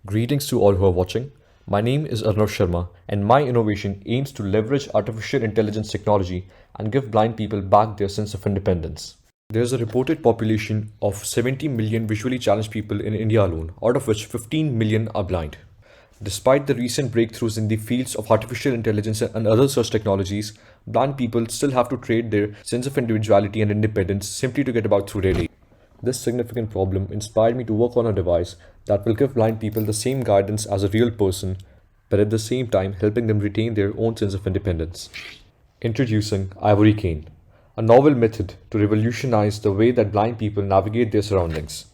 Greetings to all who are watching. My name is Arnav Sharma, and my innovation aims to leverage artificial intelligence technology and give blind people back their sense of independence. There's a reported population of 70 million visually challenged people in India alone, out of which 15 million are blind. Despite the recent breakthroughs in the fields of artificial intelligence and other such technologies, blind people still have to trade their sense of individuality and independence simply to get about through their day. This significant problem inspired me to work on a device that will give blind people the same guidance as a real person, but at the same time helping them retain their own sense of independence. Introducing IvoryCane, a novel method to revolutionize the way that blind people navigate their surroundings.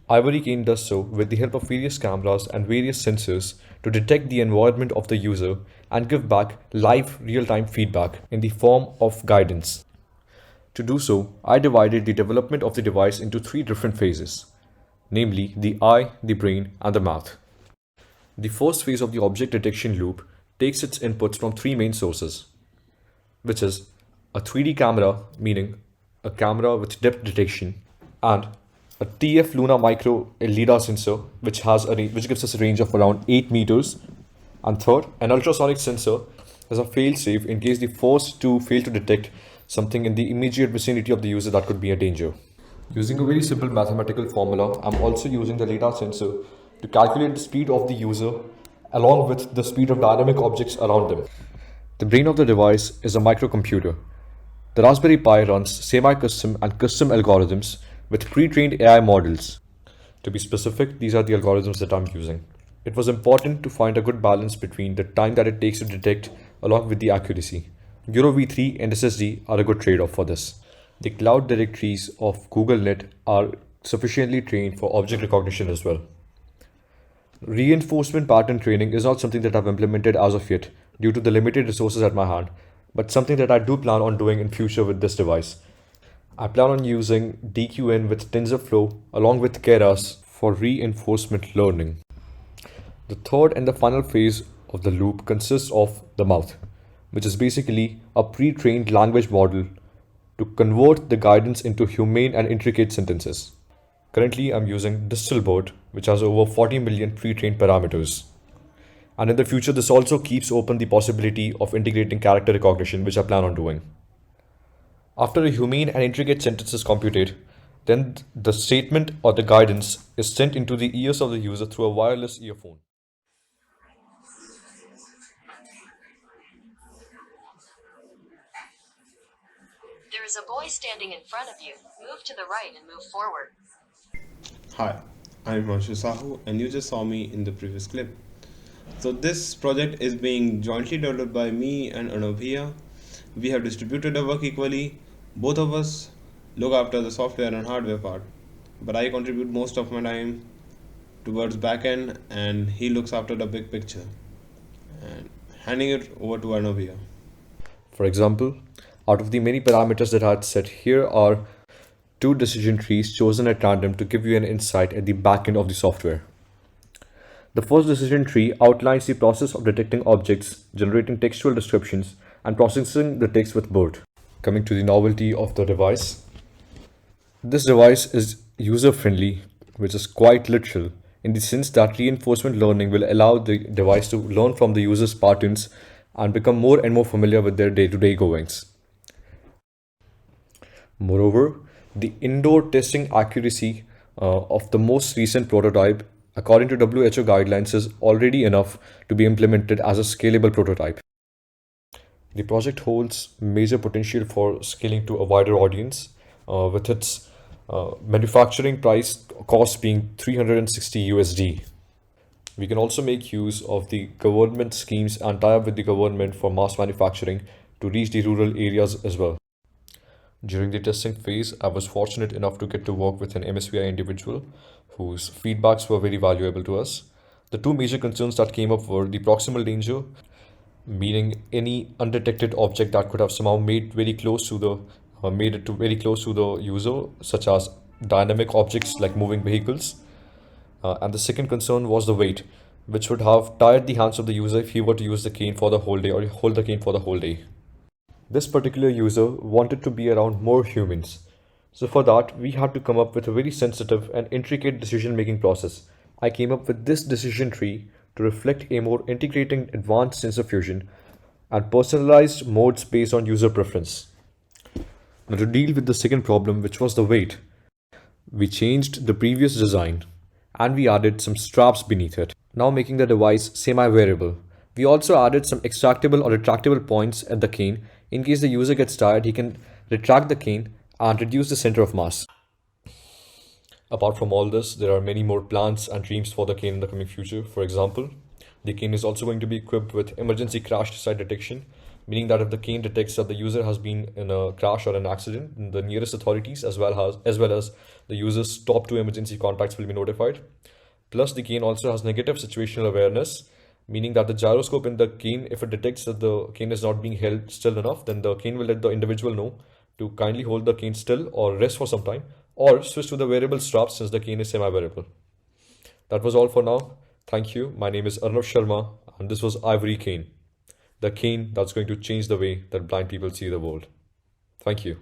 IvoryCane does so with the help of various cameras and various sensors to detect the environment of the user and give back live real-time feedback in the form of guidance. To do so, I divided the development of the device into three different phases, namely the eye, the brain, and the mouth. The first phase of the object detection loop takes its inputs from three main sources, which is a 3D camera, meaning a camera with depth detection, and a TF Luna Micro LiDAR sensor, which gives us a range of around 8 meters, and third, an ultrasonic sensor as a fail-safe in case the first two fail to detect something in the immediate vicinity of the user that could be a danger. Using a very simple mathematical formula, I'm also using the LiDAR sensor to calculate the speed of the user along with the speed of dynamic objects around them. The brain of the device is a microcomputer. The Raspberry Pi runs semi-custom and custom algorithms with pre-trained AI models. To be specific, these are the algorithms that I'm using. It was important to find a good balance between the time that it takes to detect along with the accuracy. Euro v3 and SSD are a good trade-off for this. The cloud directories of GoogleNet are sufficiently trained for object recognition as well. Reinforcement pattern training is not something that I've implemented as of yet due to the limited resources at my hand, but something that I do plan on doing in future with this device. I plan on using DQN with TensorFlow along with Keras for reinforcement learning. The third and the final phase of the loop consists of the mouth, which is basically a pre-trained language model to convert the guidance into humane and intricate sentences. Currently, I'm using Distilbert, which has over 40 million pre-trained parameters. And in the future, this also keeps open the possibility of integrating character recognition, which I plan on doing. After a humane and intricate sentence is computed, then the statement or the guidance is sent into the ears of the user through a wireless earphone. There is a boy standing in front of you. Move to the right and move forward. Hi, I'm Himanshu Sahu, and you just saw me in the previous clip. So this project is being jointly developed by me and Anubhiya. We have distributed our work equally. Both of us look after the software and hardware part, but I contribute most of my time towards backend, and he looks after the big picture. And handing it over to Anubhiya. For example, out of the many parameters that I had set, here are two decision trees chosen at random to give you an insight at the back end of the software. The first decision tree outlines the process of detecting objects, generating textual descriptions, and processing the text with BERT. Coming to the novelty of the device. This device is user-friendly, which is quite literal, in the sense that reinforcement learning will allow the device to learn from the user's patterns and become more and more familiar with their day-to-day goings. Moreover, the indoor testing accuracy of the most recent prototype, according to WHO guidelines, is already enough to be implemented as a scalable prototype. The project holds major potential for scaling to a wider audience, with its manufacturing price cost being 360 USD. We can also make use of the government schemes and tie up with the government for mass manufacturing to reach the rural areas as well. During the testing phase, I was fortunate enough to get to work with an MSVI individual whose feedbacks were very valuable to us. The two major concerns that came up were the proximal danger, meaning any undetected object that could have somehow made it very close to the user, such as dynamic objects like moving vehicles. And the second concern was the weight, which would have tired the hands of the user if he were to use the cane for the whole day or hold the cane for the whole day. This particular user wanted to be around more humans. So for that, we had to come up with a very sensitive and intricate decision-making process. I came up with this decision tree to reflect a more integrating advanced sensor fusion and personalized modes based on user preference. Now, to deal with the second problem, which was the weight, we changed the previous design and we added some straps beneath it, now making the device semi-wearable. We also added some extractable or retractable points at the cane. In case the user gets tired, he can retract the cane and reduce the center of mass. Apart from all this, there are many more plans and dreams for the cane in the coming future. For example, the cane is also going to be equipped with emergency crash site detection, meaning that if the cane detects that the user has been in a crash or an accident, the nearest authorities as well as the user's top two emergency contacts will be notified. Plus, the cane also has negative situational awareness, meaning that the gyroscope in the cane, if it detects that the cane is not being held still enough, then the cane will let the individual know to kindly hold the cane still or rest for some time, or switch to the wearable straps since the cane is semi-wearable. That was all for now. Thank you. My name is Arnav Sharma, and this was IvoryCane, the cane that's going to change the way that blind people see the world. Thank you.